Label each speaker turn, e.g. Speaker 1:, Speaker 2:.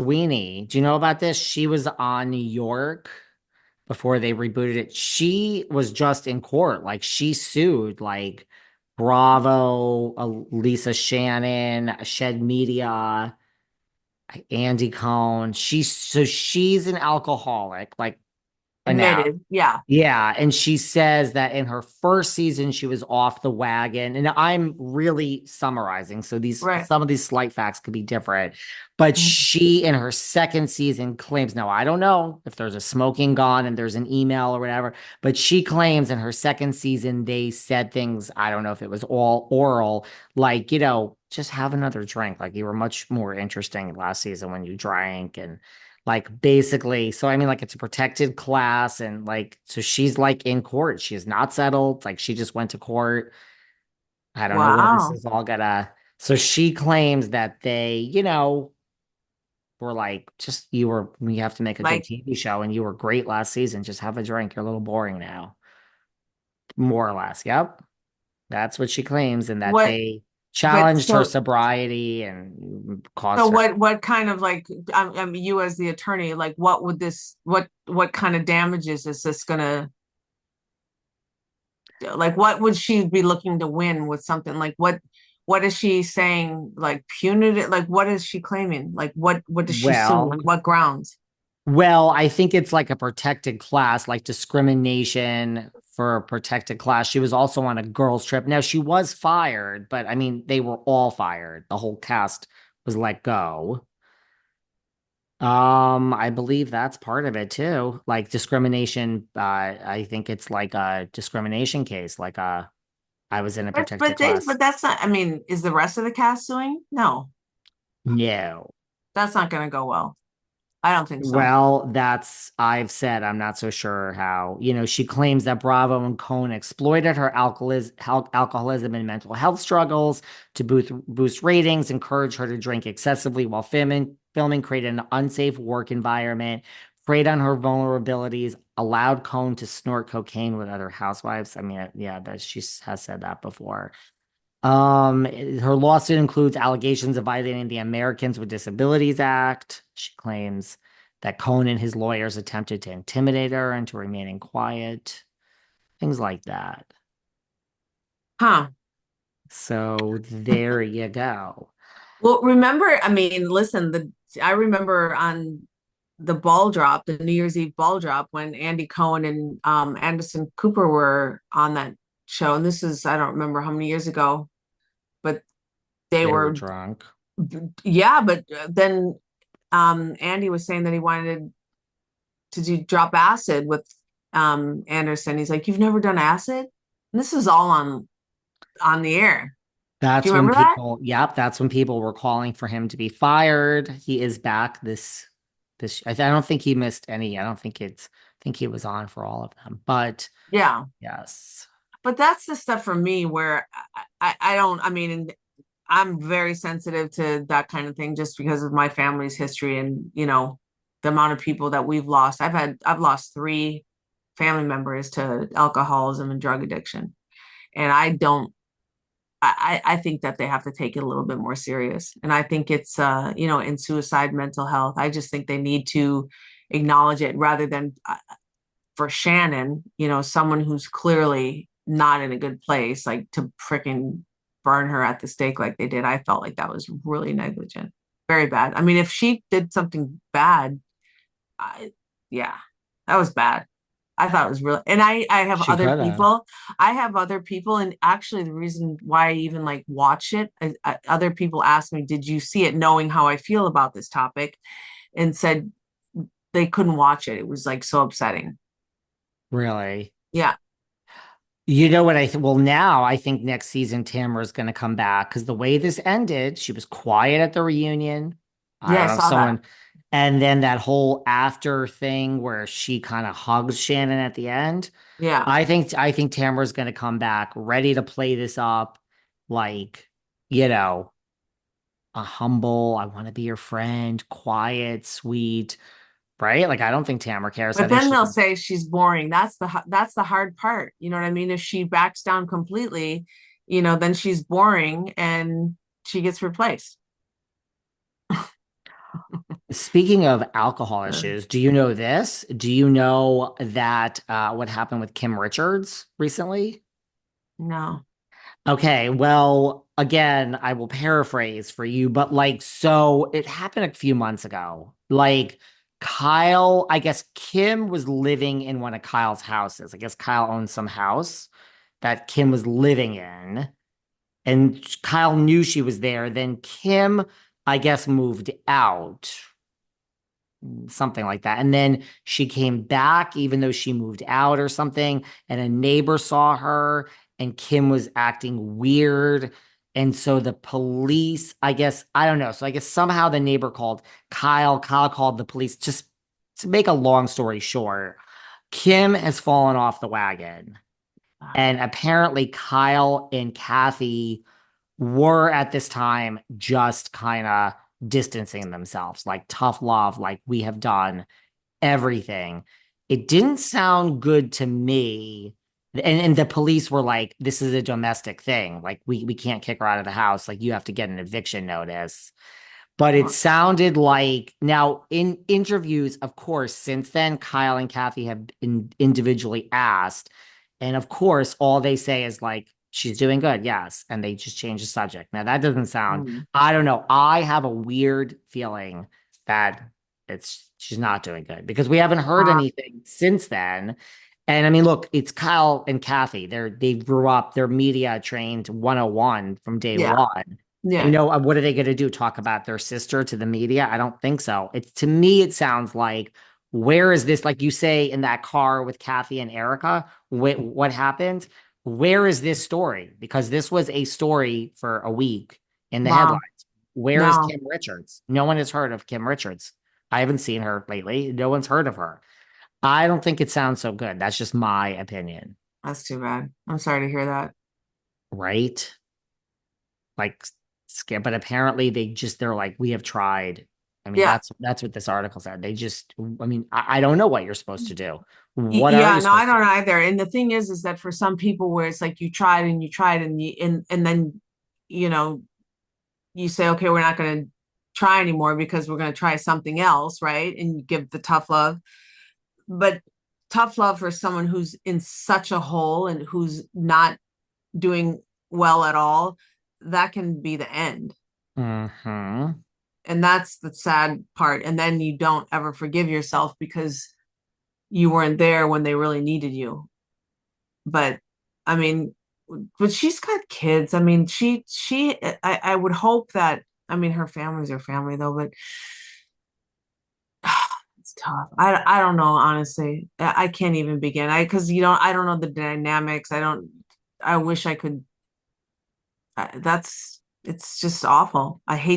Speaker 1: McSweeney. Do you know about this? She was on New York before they rebooted it. She was just in court. Like she sued like Bravo, Lisa Shannon, Shed Media, Andy Cohen. She's an alcoholic, like now.
Speaker 2: Admitted. Yeah.
Speaker 1: Yeah, and she says that in her first season she was off the wagon. And I'm really summarizing, so these
Speaker 2: Right.
Speaker 1: some of these slight facts could be different. But
Speaker 2: Mhm.
Speaker 1: she in her second season claims, now I don't know if there's a smoking gun and there's an email or whatever, but she claims in her second season they said things, I don't know if it was all oral, like, just have another drink. Like you were much more interesting last season when you drank and like basically, so I mean, like it's a protected class, and like, so she's like in court. She is not settled. Like she just went to court. I don't know where this
Speaker 2: Wow.
Speaker 1: is all gonna. So she claims that they, were like, just we have to make a good
Speaker 2: Like
Speaker 1: TV show, and you were great last season. Just have a drink. You're a little boring now, more or less. Yep, that's what she claims, and that
Speaker 2: what?
Speaker 1: they
Speaker 2: But
Speaker 1: challenged her
Speaker 2: so
Speaker 1: sobriety and
Speaker 2: so
Speaker 1: caused her.
Speaker 2: what kind of like you as the attorney, like what would this what kind of damages is this gonna like what would she be looking to win with something like what is she saying like punitive like what is she claiming like what does she sue
Speaker 1: Well,
Speaker 2: on what grounds?
Speaker 1: Well, I think it's like a protected class, like discrimination for a protected class. She was also on a girls' trip. Now, she was fired, but I mean, they were all fired. The whole cast was let go. I believe that's part of it too. Like discrimination, I think it's like a discrimination case, like I was in a protected class.
Speaker 2: But that's not, I mean, is the rest of the cast suing? No,
Speaker 1: No.
Speaker 2: that's not going to go well. I don't think so.
Speaker 1: Well, I've said, I'm not so sure how. She claims that Bravo and Cohen exploited her alcoholism and mental health struggles to boost ratings, encourage her to drink excessively while filming created an unsafe work environment, preyed on her vulnerabilities, allowed Cohen to snort cocaine with other housewives. I mean, yeah, that she has said that before. Her lawsuit includes allegations of violating the Americans with Disabilities Act. She claims that Cohen and his lawyers attempted to intimidate her into remaining quiet, things like that.
Speaker 2: Huh.
Speaker 1: So there you go.
Speaker 2: Well, remember, I mean, listen, I remember on the ball drop, the New Year's Eve ball drop when Andy Cohen and Anderson Cooper were on that show. And this is, I don't remember how many years ago, but they
Speaker 1: They were
Speaker 2: were,
Speaker 1: drunk.
Speaker 2: yeah, but then Andy was saying that he wanted to do drop acid with Anderson. He's like, "You've never done acid?" And this is all on the air. Do
Speaker 1: That's
Speaker 2: you
Speaker 1: when
Speaker 2: remember that?
Speaker 1: yep, that's when people were calling for him to be fired. He is back I don't think he missed any. I think he was on for all of them. But
Speaker 2: Yeah.
Speaker 1: yes.
Speaker 2: But that's the stuff for me where I don't, I mean, I'm very sensitive to that kind of thing just because of my family's history and, the amount of people that we've lost. I've lost three family members to alcoholism and drug addiction. And I don't, I think that they have to take it a little bit more serious. And I think it's, in suicide, mental health, I just think they need to acknowledge it rather than for Shannon, someone who's clearly not in a good place, like to freaking burn her at the stake like they did. I felt like that was really negligent, very bad. I mean, if she did something bad, I, yeah, that was bad. I thought it was real. And I have
Speaker 1: She
Speaker 2: other
Speaker 1: could have.
Speaker 2: people. I have other people. And actually, the reason why I even like watch it, other people ask me, did you see it knowing how I feel about this topic? And said they couldn't watch it. It was like so upsetting.
Speaker 1: Really.
Speaker 2: Yeah.
Speaker 1: You know what well, now I think next season Tamara's going to come back because the way this ended, she was quiet at the reunion. I
Speaker 2: Yeah,
Speaker 1: don't
Speaker 2: I
Speaker 1: know if
Speaker 2: saw that.
Speaker 1: someone, and then that whole after thing where she kind of hugs Shannon at the end.
Speaker 2: Yeah.
Speaker 1: I think Tamara's going to come back ready to play this up like, you know, a humble, I want to be your friend, quiet, sweet, right? Like I don't think Tamara cares. I
Speaker 2: But
Speaker 1: think
Speaker 2: then
Speaker 1: she
Speaker 2: they'll say she's boring. That's the hard part. You know what I mean? If she backs down completely, then she's boring and she gets replaced.
Speaker 1: Speaking of alcohol
Speaker 2: Uh,
Speaker 1: issues, do you know this? Do you know that what happened with Kim Richards recently?
Speaker 2: no.
Speaker 1: Okay, well, again, I will paraphrase for you, but like, so it happened a few months ago. Like, Kyle, I guess Kim was living in one of Kyle's houses. I guess Kyle owned some house that Kim was living in, and Kyle knew she was there. Then Kim, I guess, moved out, something like that. And then she came back, even though she moved out or something, and a neighbor saw her, and Kim was acting weird. And so the police, I guess, I don't know. So I guess somehow the neighbor called Kyle. Kyle called the police. Just to make a long story short, Kim has fallen off the wagon. And apparently, Kyle and Kathy were at this time just kind of distancing themselves, like tough love, like we have done everything. It didn't sound good to me. And the police were like, this is a domestic thing. Like we can't kick her out of the house. Like you have to get an eviction notice. But it sounded like now in interviews, of course, since then, Kyle and Kathy have individually asked. And of course, all they say is like, she's doing good. Yes. And they just change the subject. Now, that doesn't sound,
Speaker 2: Mm.
Speaker 1: I don't know. I have a weird feeling that she's not doing good because we haven't heard
Speaker 2: Uh,
Speaker 1: anything since then. And I mean, look, it's Kyle and Kathy. They grew up, they're media trained 101 from day
Speaker 2: yeah,
Speaker 1: one. And
Speaker 2: yeah,
Speaker 1: what are they going to do? Talk about their sister to the media? I don't think so. It's to me, it sounds like, where is this? Like you say in that car with Kathy and Erica, what happened? Where is this story? Because this was a story for a week in the headlines.
Speaker 2: wow,
Speaker 1: Where is
Speaker 2: no,
Speaker 1: Kim Richards? No one has heard of Kim Richards. I haven't seen her lately. No one's heard of her. I don't think it sounds so good. That's just my opinion,
Speaker 2: that's too bad. I'm sorry to hear that.
Speaker 1: right? Like scare, but apparently they're like, we have tried. I mean,
Speaker 2: Yeah,
Speaker 1: that's what this article said. They just, I mean, I don't know what you're supposed to do. What are
Speaker 2: Yeah,
Speaker 1: you
Speaker 2: no, I
Speaker 1: supposed to
Speaker 2: don't
Speaker 1: do?
Speaker 2: either. And the thing is that for some people where it's like you tried and then, you know, you say, okay, we're not going to try anymore because we're going to try something else, right? And you give the tough love. But tough love for someone who's in such a hole and who's not doing well at all, that can be the end.
Speaker 1: Hmm.
Speaker 2: And that's the sad part. And then you don't ever forgive yourself because you weren't there when they really needed you. But I mean, but she's got kids. I mean, I would hope that, I mean, her family's her family though, but it's tough. I don't know, honestly. I can't even begin. Because I don't know the dynamics. I wish I could. It's just awful. I hate